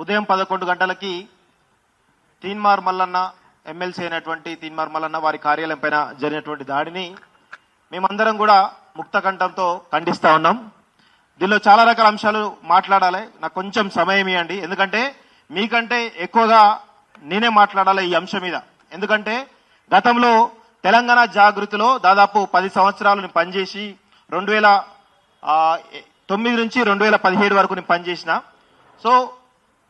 ఉదయం 11 గంటలకి తీన్మార్ మల్లన్న ఎమ్మెల్సీ అయినటువంటి తీన్మార్ మల్లన్న వారి కార్యాలయం పైన జరిగినటువంటి దాడిని మేమందరం కూడా ముక్త కంఠంతో ఖండిస్తా ఉన్నాం. దీనిలో చాలా రకాల అంశాలు మాట్లాడాలి. నాకు కొంచెం సమయం ఇవ్వండి, ఎందుకంటే మీకంటే ఎక్కువగా నేనే మాట్లాడాలి ఈ అంశం మీద. ఎందుకంటే గతంలో తెలంగాణ జాగృతిలో దాదాపు 10 సంవత్సరాలు నేను పనిచేసి 2009 నుంచి 2017 వరకు నేను పనిచేసిన. సో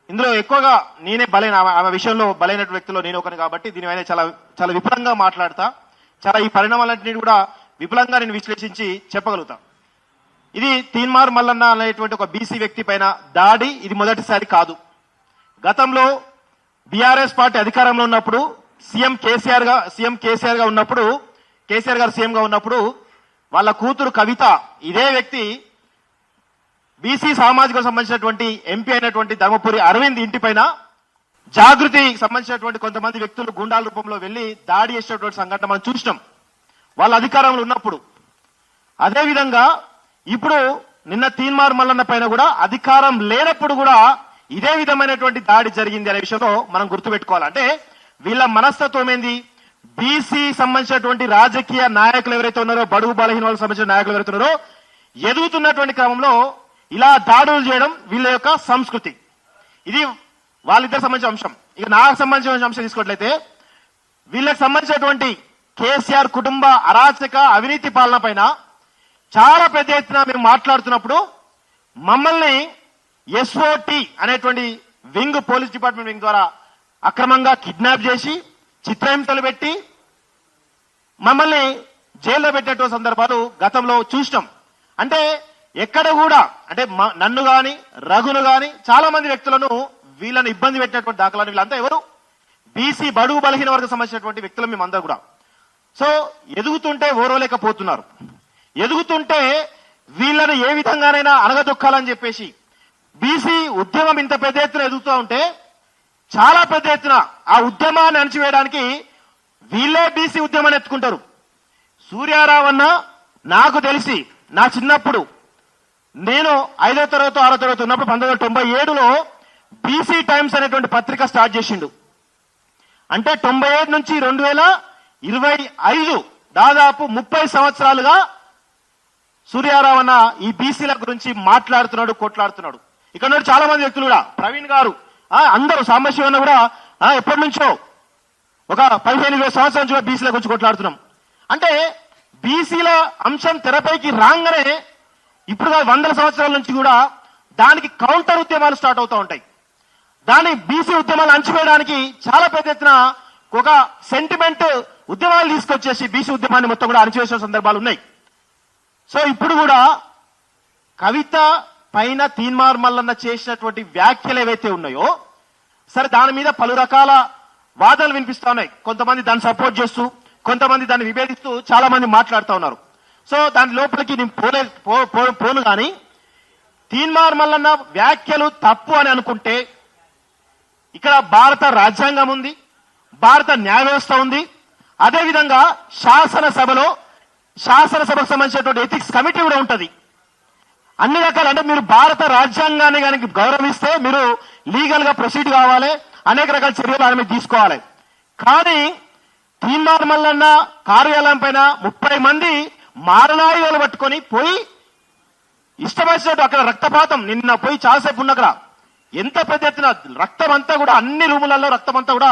ఇందులో ఎక్కువగా నేనే బలైన ఆమె విషయంలో బలైన వ్యక్తిలో నేను ఒకని కాబట్టి దీని మీద చాలా చాలా విపులంగా మాట్లాడతా. చాలా ఈ పరిణామాలన్నింటినీ కూడా విపులంగా నేను విశ్లేషించి చెప్పగలుగుతా. ఇది తీన్మార్ మల్లన్న అనేటువంటి ఒక బీసీ వ్యక్తి పైన దాడి ఇది మొదటిసారి కాదు. గతంలో బీఆర్ఎస్ పార్టీ అధికారంలో ఉన్నప్పుడు సీఎం కేసీఆర్ గారు సీఎంగా ఉన్నప్పుడు వాళ్ళ కూతురు కవిత ఇదే వ్యక్తి బీసీ సామాజిక సంబంధించినటువంటి ఎంపీ అయినటువంటి ధర్మపురి అరవింద్ ఇంటి పైన జాగృతికి సంబంధించినటువంటి కొంతమంది వ్యక్తులు గుండాల రూపంలో వెళ్లి దాడి చేసినటువంటి సంఘటన మనం చూసినాం వాళ్ళ అధికారంలో ఉన్నప్పుడు. అదేవిధంగా ఇప్పుడు నిన్న తీన్మార్ మల్లన్న పైన కూడా అధికారం లేనప్పుడు కూడా ఇదే విధమైనటువంటి దాడి జరిగింది అనే విషయంలో మనం గుర్తుపెట్టుకోవాలి. అంటే వీళ్ళ మనస్తత్వం ఏంది? బీసీ సంబంధించినటువంటి రాజకీయ నాయకులు ఎవరైతే ఉన్నారో, బడుగు బలహీన వాళ్ళకి సంబంధించిన నాయకులు ఎవరైతే ఉన్నారో, ఎదుగుతున్నటువంటి క్రమంలో ఇలా దాడులు చేయడం వీళ్ళ యొక్క సంస్కృతి. ఇది వాళ్ళిద్దరికి సంబంధించిన అంశం. ఇక నాకు సంబంధించిన అంశం తీసుకోవట్లయితే వీళ్ళకి సంబంధించినటువంటి కేసీఆర్ కుటుంబ అరాచక అవినీతి పాలన పైన చాలా పెద్ద ఎత్తున మేము మాట్లాడుతున్నప్పుడు మమ్మల్ని ఎస్ఓటి అనేటువంటి వింగ్, పోలీస్ డిపార్ట్మెంట్ వింగ్ ద్వారా అక్రమంగా కిడ్నాప్ చేసి చిత్రహింసలు పెట్టి మమ్మల్ని జైల్లో పెట్టేటువంటి సందర్భాలు గతంలో చూసినాం. అంటే ఎక్కడ కూడా అంటే నన్ను గాని రఘును గాని చాలా మంది వ్యక్తులను వీళ్ళని ఇబ్బంది పెట్టినటువంటి దాఖలాలు వీళ్ళంతా ఎవరు? బీసీ బడుగు బలహీన వర్గం సంబంధించినటువంటి వ్యక్తులు మేమందరూ కూడా. సో ఎదుగుతుంటే ఓరవలేకపోతున్నారు. ఎదుగుతుంటే వీళ్ళని ఏ విధంగానైనా అణగదొక్కాలని చెప్పేసి బీసీ ఉద్యమం ఇంత పెద్ద ఎత్తున ఎదుగుతూ ఉంటే చాలా పెద్ద ఎత్తున ఆ ఉద్యమాన్ని అణచివేయడానికి వీళ్ళే బీసీ ఉద్యమాన్ని ఎత్తుకుంటారు. సూర్యారావు అన్న నాకు తెలిసి నా చిన్నప్పుడు నేను 5వ తరగతి 6వ తరగతి ఉన్నప్పుడు 1997లో బీసీ టైమ్స్ అనేటువంటి పత్రిక స్టార్ట్ చేసిండు. అంటే 97 నుంచి 2025 దాదాపు 30 సంవత్సరాలుగా సూర్యారావు అన్న ఈ బీసీల గురించి మాట్లాడుతున్నాడు, కొట్లాడుతున్నాడు. ఇక్కడ చాలా మంది వ్యక్తులు కూడా, ప్రవీణ్ గారు, అందరూ, సాంబశివన్న కూడా ఎప్పటి నుంచో ఒక 15-20 సంవత్సరాల నుంచి బీసీల గురించి కొట్లాడుతున్నాం. అంటే బీసీల అంశం తెరపైకి రాగానే ఇప్పుడు 100 సంవత్సరాల నుంచి కూడా దానికి కౌంటర్ ఉద్యమాలు స్టార్ట్ అవుతూ ఉంటాయి. దాని బీసీ ఉద్యమాలు అణచివేయడానికి చాలా పెద్ద ఎత్తున ఒక సెంటిమెంట్ ఉద్యమాలు తీసుకొచ్చేసి బీసీ ఉద్యమాన్ని మొత్తం కూడా అణచివేసిన సందర్భాలు ఉన్నాయి. సో ఇప్పుడు కూడా కవిత పైన తీన్మార్ మల్లన్న చేసినటువంటి వ్యాఖ్యలు ఏవైతే ఉన్నాయో, సరే దాని మీద పలు రకాల వాదనలు వినిపిస్తా ఉన్నాయి. కొంతమంది దాన్ని సపోర్ట్ చేస్తూ, కొంతమంది దాన్ని విభేదిస్తూ చాలా మంది మాట్లాడుతూ ఉన్నారు. సో దాని లోపలికి నేను పోను కానీ తీన్మార్ మల్లన్న వ్యాఖ్యలు తప్పు అని అనుకుంటే ఇక్కడ భారత రాజ్యాంగం ఉంది, భారత న్యాయ వ్యవస్థ ఉంది. అదేవిధంగా శాసనసభకు సంబంధించినటువంటి ఎథిక్స్ కమిటీ కూడా ఉంటుంది. అన్ని రకాల, అంటే మీరు భారత రాజ్యాంగాన్ని కనుక గౌరవిస్తే మీరు లీగల్ గా ప్రొసీడ్ కావాలి, అనేక రకాల చర్యలు ఆయన మీద తీసుకోవాలి. కానీ తీన్మార్ మల్లన్న కార్యాలయం పైన 30 మంది మారణాయుధాలు పట్టుకొని పోయి ఇష్టం వచ్చినట్టు అక్కడ రక్తపాతం, నిన్న పోయి చాలాసేపు ఉన్న అక్కడ ఎంత పెద్ద ఎత్తున రక్తం అంతా కూడా అన్ని రూములలో రక్తం అంతా కూడా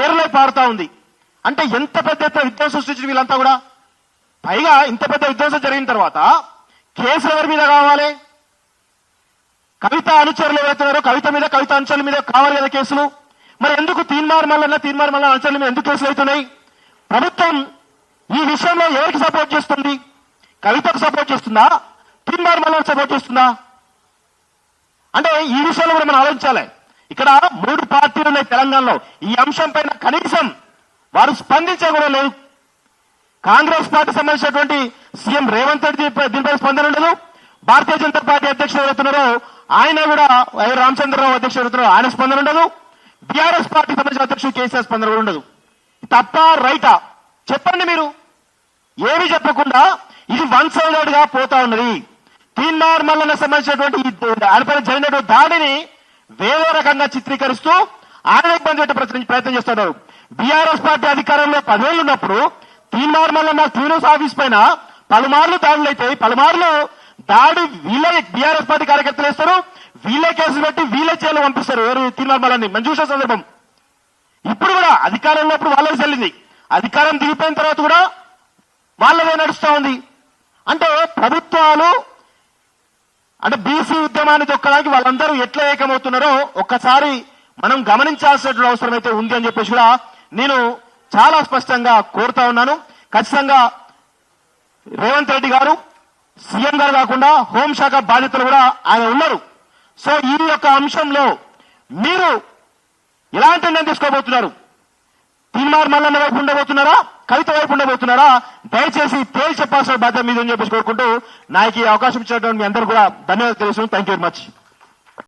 ఏరులై పారుతా ఉంది. అంటే ఎంత పెద్ద ఎత్తున విధ్వంసం సృష్టించిన వీళ్ళంతా కూడా. పైగా ఇంత పెద్ద విధ్వంసం జరిగిన తర్వాత కేసులు ఎవరి మీద కావాలి? కవిత అనుచరులు ఎవరైతున్నారో కవిత అనుచరుల మీద కావాలి కదా కేసులు. మరి ఎందుకు తీన్మార్ మల్లన్న అనుచరుల మీద ఎందుకు కేసులు అవుతున్నాయి? ప్రభుత్వం ఈ విషయంలో ఎవరికి సపోర్ట్ చేస్తుంది? కవితకు సపోర్ట్ చేస్తుందా? తీన్మార్ మల్లన్న సపోర్ట్ చేస్తుందా? అంటే ఈ విషయంలో కూడా మనం ఆలోచించాలి. ఇక్కడ 3 పార్టీలు ఉన్నాయి తెలంగాణలో. ఈ అంశం పైన కనీసం వారు స్పందించే కూడా లేదు. కాంగ్రెస్ పార్టీ సంబంధించినటువంటి సీఎం రేవంత్ రెడ్డి దీనిపై స్పందన ఉండదు. భారతీయ జనతా పార్టీ అధ్యక్షుడు ఎవరుతున్నారో ఆయన కూడా, రామచంద్రరావు అధ్యక్షుడు ఎవరుతున్నారో ఆయన స్పందన ఉండదు. బీఆర్ఎస్ పార్టీ సంబంధించిన అధ్యక్షుడు కేసీఆర్ స్పందన కూడా ఉండదు. తప్ప రైటా చెప్పండి మీరు? ఏమి చెప్పకుండా ఇది వన్ సైడెడ్ గా పోతా ఉన్నది. తీన్మార్ మల్లన్న సంబంధించినటువంటి ఆయనపైన జరిగినటువంటి దాడిని వేరే రకంగా చిత్రీకరిస్తూ ఆయన ఇబ్బంది పెట్టే ప్రయత్నం చేస్తున్నారు. బీఆర్ఎస్ పార్టీ అధికారంలో 10 ఏళ్ళు ఉన్నప్పుడు తీన్మార్ మల్లన్న క్యూనోస్ ఆఫీస్ పైన పలుమార్లు దాడులు అయితే పలుమార్లు దాడి వీళ్ళే బీఆర్ఎస్ పార్టీ కార్యకర్తలు వేస్తారు, వీళ్ళే కేసులు పెట్టి వీళ్ళే జైలు పంపిస్తారు. ఎవరు తీన్మార్ మల్లన్ని మనం చూసిన సందర్భం. ఇప్పుడు కూడా అధికారంలో అప్పుడు వాళ్ళకి చెల్లింది, అధికారం దిగిపోయిన తర్వాత కూడా వాళ్ళదే నడుస్తూ ఉంది. అంటే ప్రభుత్వాలు అంటే బీసీ ఉద్యమాన్ని తొక్కడానికి వాళ్ళందరూ ఎట్లా ఏకమవుతున్నారో ఒక్కసారి మనం గమనించాల్సిన అవసరం అయితే ఉంది అని చెప్పేసి కూడా నేను చాలా స్పష్టంగా కోరుతా ఉన్నాను. ఖచ్చితంగా రేవంత్ రెడ్డి గారు సీఎం గారు కాకుండా హోంశాఖ బాధ్యతలు కూడా ఆయన ఉన్నారు. సో ఈ యొక్క అంశంలో మీరు ఎలాంటి నిర్ణయం తీసుకోబోతున్నారు? తీన్మార్ మల్లన్న వైపు ఉండబోతున్నారా, కవిత వైపు ఉండబోతున్నారా? దయచేసి తేల్చి చెప్పాల్సిన బాధ్యత మీద అని చెప్పేసి కోరుకుంటూ నాకు ఈ అవకాశం ఇచ్చినటువంటి మీ అందరూ కూడా ధన్యవాదాలు తెలుసు. Thank you very much.